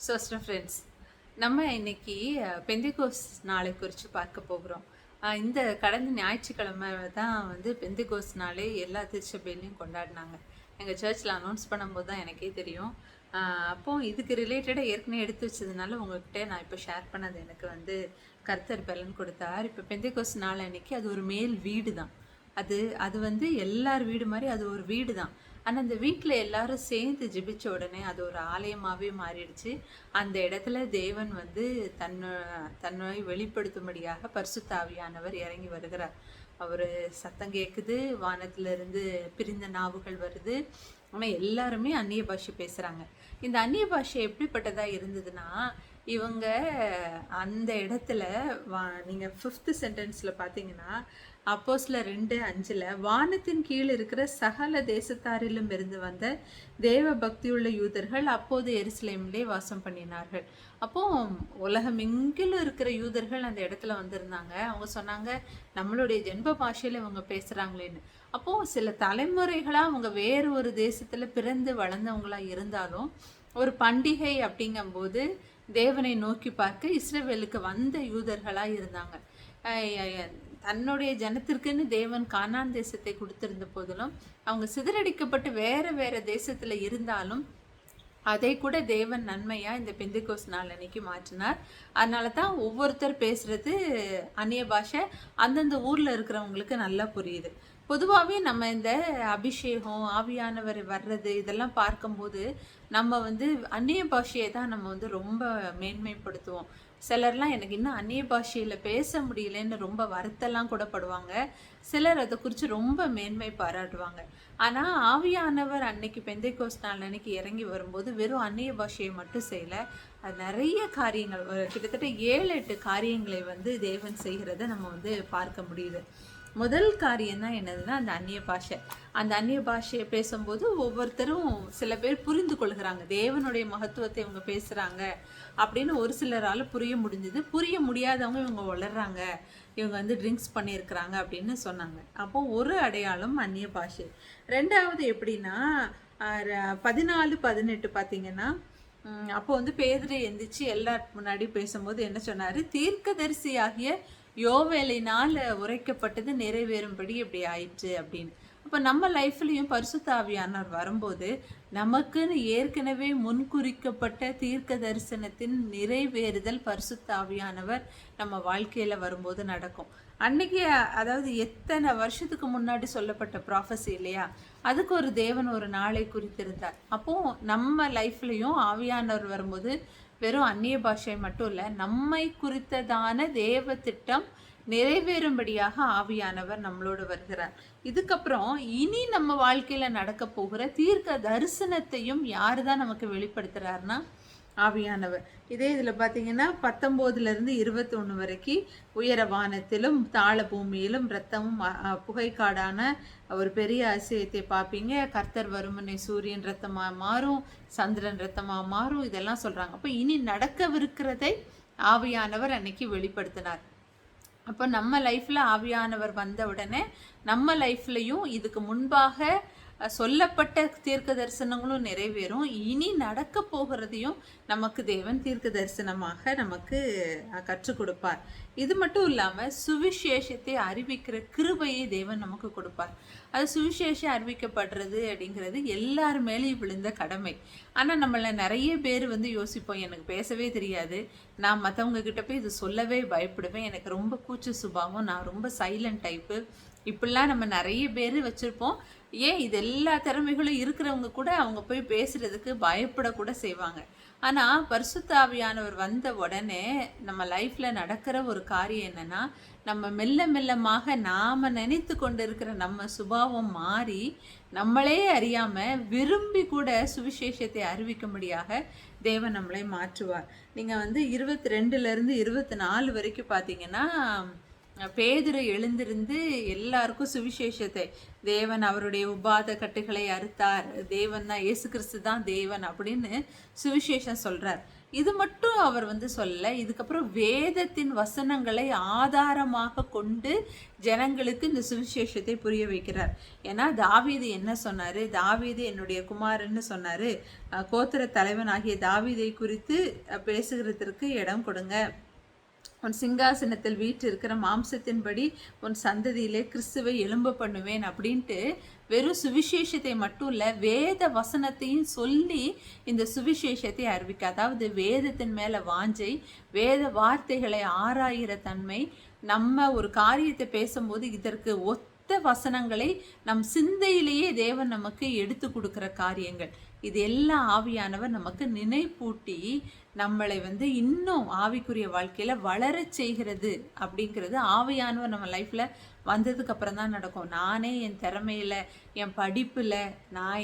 Friends, நம்ம இன்னைக்கு பெந்தைகோஸ் நாளை குறித்து பார்க்க போகிறோம். இந்த கடந்த ஞாயிற்றுக்கிழமை தான் வந்து பெந்தைகோஸ் நாளே எல்லா திருச்சபையிலையும் கொண்டாடினாங்க. எங்கள் சர்ச்சில் அனௌன்ஸ் பண்ணும்போது தான் எனக்கே தெரியும். அப்போது இதுக்கு ரிலேட்டடாக ஏற்கனவே எடுத்து வச்சதுனால உங்கள்கிட்ட நான் இப்போ ஷேர் பண்ணது எனக்கு வந்து கர்த்தர் பலன் கொடுத்தார். இப்போ பெந்தைகோஸ் நாள் அன்னைக்கு அது ஒரு மேல் வீடு தான். அது அது வந்து எல்லார் வீடு மாதிரி அது ஒரு வீடு தான். ஆனால் அந்த வீட்டில் எல்லாரும் சேர்ந்து ஜெபிச்ச உடனே அது ஒரு ஆலயமாகவே மாறிடுச்சு. அந்த இடத்துல தேவன் வந்து தன்னை வெளிப்படுத்தும்படியாக பரிசுத்த ஆவியானவர் இறங்கி வருகிறார். அவர் சத்தம் கேட்குது, வானத்திலிருந்து பிரிந்த நாவுகள் வருது. ஆனால் எல்லாருமே அந்நிய பாஷை பேசுகிறாங்க. இந்த அந்நிய பாஷை எப்படிப்பட்டதாக இருந்ததுன்னா, இவங்க அந்த இடத்துல நீங்கள் 5th சென்டென்ஸில் பார்த்தீங்கன்னா, அப்போஸ்தலர் 2:5 வானத்தின் கீழ் இருக்கிற சகல தேசத்தாரிலும் இருந்து வந்த தேவ பக்தியுள்ள யூதர்கள் அப்போது எருசலேமிலே வாசம் பண்ணினார்கள். அப்போ உலகம் எங்கிலும் இருக்கிற யூதர்கள் அந்த இடத்துல வந்திருந்தாங்க. அவங்க சொன்னாங்க, நம்மளுடைய ஜென்ம பாஷையில் இவங்க பேசுகிறாங்களேன்னு. அப்போது சில தலைமுறைகளாக அவங்க வேறு ஒரு தேசத்தில் பிறந்து வளர்ந்தவங்களா இருந்தாலும், ஒரு பண்டிகை அப்படிங்கும்போது தேவனை நோக்கி பார்க்க இஸ்ரவேலுக்கு வந்த யூதர்களாக இருந்தாங்க. தன்னுடைய ஜனத்திற்குன்னு தேவன் கானான் தேசத்தை கொடுத்திருந்த போதிலும் அவங்க சிதறடிக்கப்பட்டு வேற தேசத்துல இருந்தாலும் அதை கூட தேவன் நன்மையா இந்த பெந்தைகோஸ் நாள் அன்னைக்கு மாற்றினார். அதனால தான் ஒவ்வொருத்தர் பேசுறது அந்நிய பாஷை அந்தந்த ஊர்ல இருக்கிறவங்களுக்கு நல்லா புரியுது. பொதுவாகவே நம்ம இந்த அபிஷேகம் ஆவியானவர் வர்றது இதெல்லாம் பார்க்கும்போது நம்ம வந்து அந்நிய பாஷையை தான் நம்ம வந்து ரொம்ப மேன்மைப்படுத்துவோம். சிலர்லாம் எனக்கு இன்னும் அந்நிய பாஷையில் பேச முடியலன்னு ரொம்ப வருத்தெல்லாம் கூட படுவாங்க. சிலர் அதை குறித்து ரொம்ப மேன்மை பாராட்டுவாங்க. ஆனால் ஆவியானவர் அன்னைக்கு பெந்தைகோஸ் நாள் அன்னைக்கு இறங்கி வரும்போது வெறும் அந்நிய பாஷையை மட்டும் செய்யலை. அது நிறைய காரியங்கள், கிட்டத்தட்ட 7-8 காரியங்களை வந்து தேவன் செய்கிறத நம்ம வந்து பார்க்க முடியுது. முதல் காரியம் தான் என்னதுன்னா அந்த அந்நிய பாஷை. அந்த அந்நிய பாஷையை பேசும்போது ஒவ்வொருத்தரும் சில பேர் புரிந்து கொள்கிறாங்க. தேவனுடைய மகத்துவத்தை இவங்க பேசுகிறாங்க அப்படின்னு ஒரு சிலரால் புரிய முடிஞ்சுது. புரிய முடியாதவங்க இவங்க வளர்றாங்க, இவங்க வந்து ட்ரிங்க்ஸ் பண்ணியிருக்கிறாங்க அப்படின்னு சொன்னாங்க. அப்போ ஒரு அடையாளம் அந்நிய பாஷை. ரெண்டாவது எப்படின்னா 14-18 பார்த்தீங்கன்னா, அப்போ வந்து பேதுரு எந்திரிச்சு எல்லாருக்கு முன்னாடி பேசும்போது என்ன சொன்னார், தீர்க்கதரிசியாகிய யோவேலினால் உரைக்கப்பட்டது நிறைவேறும்படி இப்படி ஆயிடுச்சு அப்படின்னு. அப்போ நம்ம லைஃப்லையும் பரிசுத்த ஆவியானவர் வரும்போது நமக்குன்னு ஏற்கனவே முன்குறிக்கப்பட்ட தீர்க்க தரிசனத்தின் நிறைவேறுதல் பரிசுத்த ஆவியானவர் நம்ம வாழ்க்கையில் வரும்போது நடக்கும். அன்னைக்கு அதாவது எத்தனை வருஷத்துக்கு முன்னாடி சொல்லப்பட்ட ப்ராஃபஸி இல்லையா, அதுக்கு ஒரு தேவன் ஒரு நாளை குறித்திருந்தார். அப்போது நம்ம லைஃப்லையும் ஆவியானவர் வரும்போது வெறும் அந்நிய பாஷை மட்டும் இல்லை, நம்மை குறித்ததான தேவ திட்டம் நிறைவேறும்படியாக ஆவியானவர் நம்மளோடு வருகிறார். இதுக்கப்புறம் இனி நம்ம வாழ்க்கையில் நடக்க போகிற தீர்க்க தரிசனத்தையும் யார் தான் நமக்கு வெளிப்படுத்துகிறாருன்னா ஆவியானவர். இதே இதில் பார்த்தீங்கன்னா 19 21 வரைக்கும் உயர வானத்திலும் தாழ பூமியிலும் இரத்தமும் புகைக்காடான ஒரு பெரிய அதிசயத்தை பார்ப்பீங்க. கர்த்தர் வருமுனை சூரியன் இரத்தமாக மாறும், சந்திரன் இரத்தமாக மாறும், இதெல்லாம் சொல்கிறாங்க. அப்போ இனி நடக்கவிருக்கிறதை ஆவியானவர் அன்னைக்கு வெளிப்படுத்தினார். அப்போ நம்ம லைஃப்பில் ஆவியானவர் வந்த உடனே நம்ம லைஃப்லையும் இதுக்கு முன்பாக சொல்லப்பட்ட தீர்க்க தரிசனங்களும் நிறைவேறும். இனி நடக்க போகிறதையும் நமக்கு தேவன் தீர்க்க தரிசனமாக நமக்கு கற்றுக் கொடுப்பார். இது மட்டும் இல்லாமல் சுவிசேஷத்தை அறிவிக்கிற கிருபையை தேவன் நமக்கு கொடுப்பார். அது சுவிசேஷம் அறிவிக்கப்படுறது அப்படிங்கிறது எல்லார் மேலேயும் விழுந்த கடமை. ஆனால் நம்மள நிறைய பேர் வந்து யோசிப்போம், எனக்கு பேசவே தெரியாது, நான் மற்றவங்க கிட்ட போய் இது சொல்லவே பயப்படுவேன், எனக்கு ரொம்ப கூச்ச சுபாவம், நான் ரொம்ப சைலண்ட் டைப்பு, இப்படிலாம் நம்ம நிறைய பேர் வச்சுருப்போம். ஏன் இது எல்லா திறமைகளும் இருக்கிறவங்க கூட அவங்க போய் பேசுகிறதுக்கு பயப்படக்கூட செய்வாங்க. ஆனால் பரிசுத்த ஆவியானவர் வந்த உடனே நம்ம லைஃப்பில் நடக்கிற ஒரு காரியம் என்னென்னா, நம்ம மெல்லமாக நாம் நினைத்து கொண்டு இருக்கிற நம்ம சுபாவம் மாறி நம்மளே அறியாமல் விரும்பி கூட சுவிசேஷத்தை அறிவிக்கும்படியாக தேவன் நம்மளை மாற்றுவார். நீங்கள் வந்து 22 24 வரைக்கும் பார்த்தீங்கன்னா, பேதுரு எழுந்திருந்து எல்லாருக்கும் சுவிசேஷத்தை, தேவன் அவருடைய உபாத கட்டுகளை அறுத்தார், தேவன் தான், இயேசு கிறிஸ்து தான் தேவன் அப்படின்னு சுவிசேஷம் சொல்றார். இது மட்டும் அவர் சொல்லல. இதுக்கப்புறம் வேதத்தின் வசனங்களை ஆதாரமாக கொண்டு ஜனங்களுக்கு இந்த சுவிசேஷத்தை புரிய வைக்கிறார். ஏன்னா தாவீது என்ன சொன்னாரு? தாவீது என்னுடைய குமாரன்னு சொன்னாரு. கோத்திர தலைவன் ஆகிய தாவீதை குறித்து பேசுகிறதற்கு இடம் கொடுங்க. உன் சிங்காசனத்தில் வீட்டு இருக்கிற மாம்சத்தின்படி உன் சந்ததியிலே கிறிஸ்துவை எழும்ப பண்ணுவேன் அப்படின்ட்டு வெறும் சுவிசேஷத்தை மட்டும் இல்லை, வேத வசனத்தையும் சொல்லி இந்த சுவிசேஷத்தை அறிவிக்க. அதாவது வேதத்தின் மேலே வாஞ்சை, வேத வார்த்தைகளை ஆராயிற தன்மை. நம்ம ஒரு காரியத்தை பேசும்போது இதற்கு ஒத்த வசனங்களை நம் சிந்தையிலேயே தேவன் நமக்கு எடுத்து கொடுக்குற காரியங்கள். இது எல்லாம் ஆவியானவர் நமக்கு நினைப்பூட்டி நம்மளை இன்னும் ஆவிக்குரிய வாழ்க்கையில வளர செய்கிறது. அப்படிங்கிறது ஆவியானவர் நம்ம லைஃப்ல வந்ததுக்கு அப்புறம் தான் நடக்கும். நானே என் திறமையில, என் படிப்புல,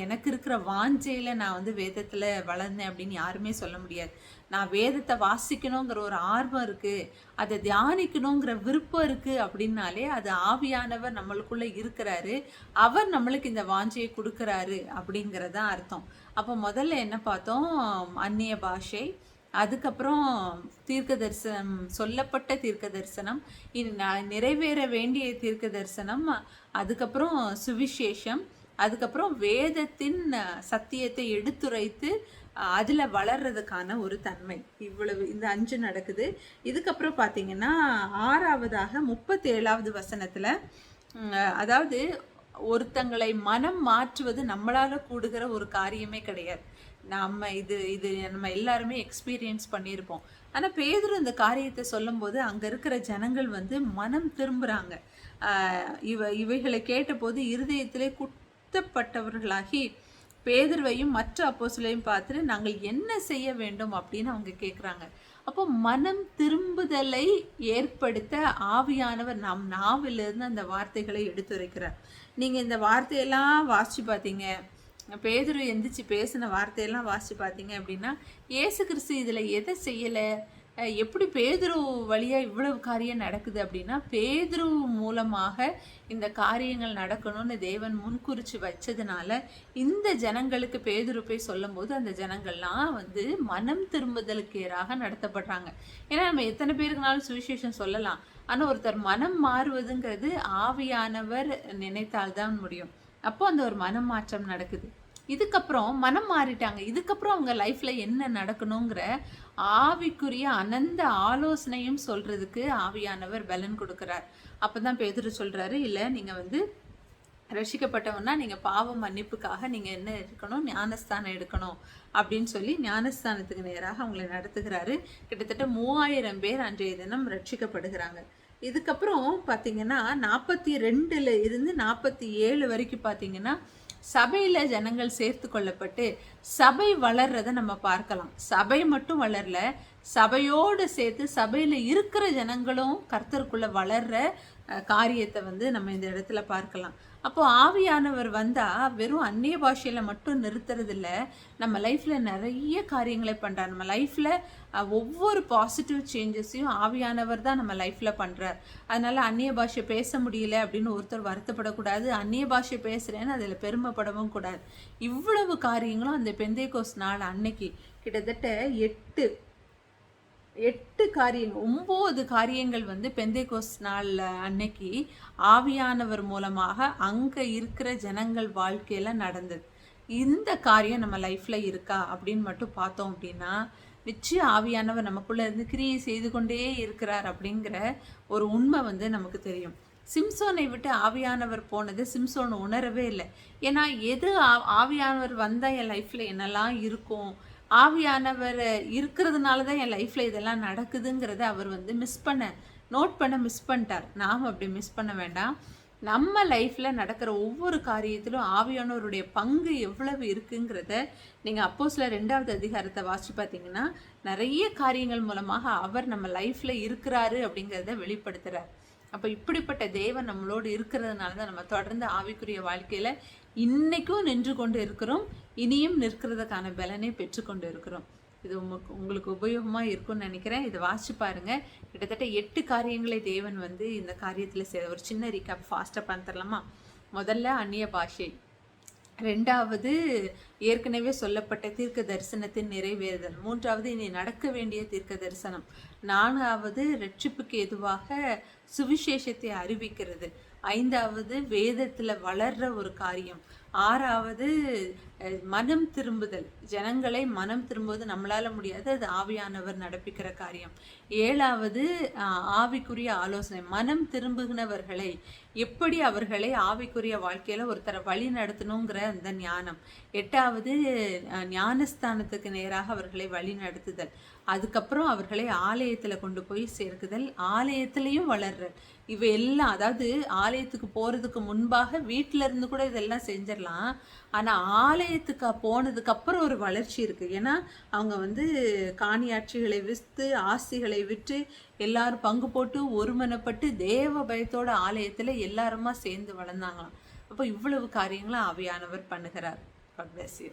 எனக்கு இருக்கிற வாஞ்சையில நான் வேதத்துல வளர்ந்தேன் அப்படின்னு யாருமே சொல்ல முடியாது. நான் வேதத்தை வாசிக்கணுங்கிற ஒரு ஆர்வம் இருக்கு, அதை தியானிக்கணுங்கிற விருப்பம் இருக்கு அப்படின்னாலே அது ஆவியானவர் நம்மளுக்குள்ள இருக்கிறாரு, அவர் நம்மளுக்கு இந்த வாஞ்சையை கொடுக்கறாரு அப்படிங்கிறதான் அர்த்தம். அப்போ முதல்ல என்ன பார்த்தோம்? அந்நிய பாஷை, அதுக்கப்புறம் தீர்க்க தரிசனம், சொல்லப்பட்ட தீர்க்க தரிசனம், இது நிறைவேற வேண்டிய தீர்க்க தரிசனம், அதுக்கப்புறம் சுவிசேஷம், அதுக்கப்புறம் வேதத்தின் சத்தியத்தை எடுத்துரைத்து அதில் வளர்றதுக்கான ஒரு தன்மை. இவ்வளவு இந்த 5 நடக்குது. இதுக்கப்புறம் பார்த்தீங்கன்னா 6வதாக 37வது வசனத்தில், அதாவது ஒருத்தங்களை மனம் மாற்றுவது நம்மளால கூடுகிற ஒரு காரியமே கிடையாது. நம்ம இது நம்ம எல்லாருமே எக்ஸ்பீரியன்ஸ் பண்ணியிருப்போம். ஆனால் பேதுரு இந்த காரியத்தை சொல்லும்போது அங்கே இருக்கிற ஜனங்கள் மனம் திரும்புகிறாங்க. இவைகளை கேட்டபோது இருதயத்திலே குத்தப்பட்டவர்களாகி பேதுருவையும் மற்ற அப்போஸ்தலரையும் பார்த்துட்டு நாங்கள் என்ன செய்ய வேண்டும் அப்படின்னு அவங்க கேட்குறாங்க. அப்போ மனம் திரும்புதலை ஏற்படுத்த ஆவியானவர் நம் நாவிலிருந்து அந்த வார்த்தைகளை எடுத்துரைக்கிறார். நீங்கள் இந்த வார்த்தையெல்லாம் வாசித்து பார்த்தீங்க, பேதுரு எந்திரிச்சு பேசின வார்த்தையெல்லாம் வாசித்து பார்த்தீங்க அப்படின்னா, இயேசு கிறிஸ்து இதில் எதை செய்யலை? எப்படி பேதுரு வழியாக இவ்வளவு காரியம் நடக்குது அப்படின்னா, பேதுரு மூலமாக இந்த காரியங்கள் நடக்கணும்னு தேவன் முன்குறிச்சு வச்சதுனால இந்த ஜனங்களுக்கு பேதுரு போய் சொல்லும் போது அந்த ஜனங்கள்லாம் மனம் திரும்புதலுக்கு ஏறாக நடத்தப்படுறாங்க. ஏன்னா நம்ம எத்தனை பேருக்குனாலும் சுவிசேஷம் சொல்லலாம், ஆனால் ஒருத்தர் மனம் மாறுவதுங்கிறது ஆவியானவர் நினைத்தால்தான் முடியும். அப்போ அந்த ஒரு மனம் மாற்றம் நடக்குது. இதுக்கப்புறம் மனம் மாறிட்டாங்க. இதுக்கப்புறம் அவங்க லைஃப்ல என்ன நடக்கணுங்கிற ஆவிக்குரிய அனந்த ஆலோசனையும் சொல்றதுக்கு ஆவியானவர் பலன் கொடுக்கிறார். அப்பதான் பேதுரு சொல்றாரு, இல்லை நீங்க ரட்சிக்கப்பட்டவன்னா நீங்க பாவ மன்னிப்புக்காக நீங்க என்ன இருக்கணும்? ஞானஸ்தானம் எடுக்கணும் அப்படின்னு சொல்லி ஞானஸ்தானத்துக்கு நேராக அவங்களை நடத்துகிறாரு. கிட்டத்தட்ட 3000 பேர் அன்றைய தினம் ரட்சிக்கப்படுகிறாங்க. இதுக்கப்புறம் பார்த்தீங்கன்னா 42 இருந்து 47 வரைக்கும் பார்த்தீங்கன்னா சபையில ஜனங்கள் சேர்த்து கொள்ளப்பட்டு சபை வளர்றதை நம்ம பார்க்கலாம். சபை மட்டும் வளரல, சபையோடு சேர்த்து சபையில இருக்கிற ஜனங்களும் கர்த்தருக்குள்ள வளர்ற காரியத்தை நம்ம இந்த இடத்துல பார்க்கலாம். அப்போ ஆவியானவர் வந்தா வெறும் அந்நிய பாஷையில மட்டும் நிறுத்துறது இல்லை, நம்ம லைஃப்ல நிறைய காரியங்களை பண்றார். நம்ம லைஃப்ல ஒவ்வொரு பாசிட்டிவ் சேஞ்சஸையும் ஆவியானவர் தான் நம்ம லைஃப்ல பண்றார். அதனால அந்நிய பாஷை பேச முடியல அப்படின்னு ஒருத்தர் வருத்தப்படக்கூடாது, அந்நிய பாஷை பேசுறேன்னு அதுல பெருமைப்படவும் கூடாது. இவ்வளவு காரியங்களும் அந்த பெந்தேகோஸ் நாள் அன்னைக்கு கிட்டத்தட்ட 8 காரியங்கள் 9 காரியங்கள் பெந்தேகோஸ் நாள் அன்னைக்கு ஆவியானவர் மூலமாக அங்க இருக்கிற ஜனங்கள் வாழ்க்கையில நடந்தது. இந்த காரியம் நம்ம லைஃப்ல இருக்கா அப்படின்னு மட்டும் பார்த்தோம் அப்படின்னா, நிச்சயம் ஆவியானவர் நமக்குள்ள இருந்து கிரியை செய்து கொண்டே இருக்கிறார் அப்படிங்கிற ஒரு உண்மை நமக்கு தெரியும். சிம்சோனை விட்டு ஆவியானவர் போனது சிம்சோன் உணரவே இல்லை. ஏன்னா எது ஆவியானவர் வந்தா என் லைஃப்ல என்னெல்லாம் இருக்கும், ஆவியானவர் இருக்கிறதுனால தான் என் லைஃப்பில் இதெல்லாம் நடக்குதுங்கிறத அவர் நோட் பண்ண மிஸ் பண்ணிட்டார். நாம் அப்படி மிஸ் பண்ண வேண்டாம். நம்ம லைஃப்பில் நடக்கிற ஒவ்வொரு காரியத்திலும் ஆவியானவருடைய பங்கு எவ்வளவு இருக்குங்கிறத நீங்கள் அப்போஸ்தலர் 2வது அதிகாரத்தை வாசித்து பார்த்தீங்கன்னா நிறைய காரியங்கள் மூலமாக அவர் நம்ம லைஃப்பில் இருக்கிறாரு அப்படிங்கிறத வெளிப்படுத்துகிறார். அப்போ இப்படிப்பட்ட தேவன் நம்மளோடு இருக்கிறதுனால தான் நம்ம தொடர்ந்து ஆவிக்குரிய வாழ்க்கையில் இன்னைக்கும் நின்று கொண்டு இருக்கிறோம், இனியும் நிற்கிறதுக்கான பலனை பெற்றுக்கொண்டு இருக்கிறோம். இது உங்களுக்கு உபயோகமாக இருக்கும்னு நினைக்கிறேன். இதை வாசிச்சு பாருங்கள். கிட்டத்தட்ட 8 காரியங்களை தேவன் வந்து இந்த காரியத்தில் செய்ய. ஒரு சின்ன ரீகேப் ஃபாஸ்ட்டாக பார்த்துடலாமா? முதல்ல அந்நிய பாஷை, 2வது ஏற்கனவே சொல்லப்பட்ட தீர்க்க தரிசனத்தின் நிறைவேறுதல், 3வது இனி நடக்க வேண்டிய தீர்க்க தரிசனம், 4வது ரட்சிப்புக்கு எதுவாக சுவிசேஷத்தை அறிவிக்கிறது, 5வது வேதத்தில் வளர்ற ஒரு காரியம், 6வது மனம் திரும்புதல், ஜனங்களை மனம் திரும்புவது நம்மளால முடியாது, அது ஆவியானவர் நடப்பிக்கிற காரியம், 7வது ஆவிக்குரிய ஆலோசனை, மனம் திரும்புகிறவர்களை எப்படி அவர்களை ஆவிக்குரிய வாழ்க்கையில ஒருத்தரை வழி நடத்தணுங்கிற அந்த ஞானம், 8வது ஞானஸ்தானத்துக்கு நேராக அவர்களை வழி நடத்துதல், அதுக்கப்புறம் அவர்களை ஆலயத்தில் கொண்டு போய் சேர்க்குதல், ஆலயத்திலையும் வளர்றல். இவை எல்லாம், அதாவது ஆலயத்துக்கு போகிறதுக்கு முன்பாக வீட்டில இருந்து கூட இதெல்லாம் செஞ்சிடலாம். ஆனால் ஆலயத்துக்கு போனதுக்கு அப்புறம் ஒரு வளர்ச்சி இருக்குது. ஏன்னா அவங்க வந்து காணியாட்சிகளை விற்று ஆஸ்திகளை விற்று எல்லாரும் பங்கு போட்டு ஒருமனப்பட்டு தேவ பயத்தோட ஆலயத்தில் எல்லாருமா சேர்ந்து வளர்ந்தாங்களாம். அப்போ இவ்வளவு காரியங்களும் ஆவியானவர் பண்ணுகிறார். God bless you.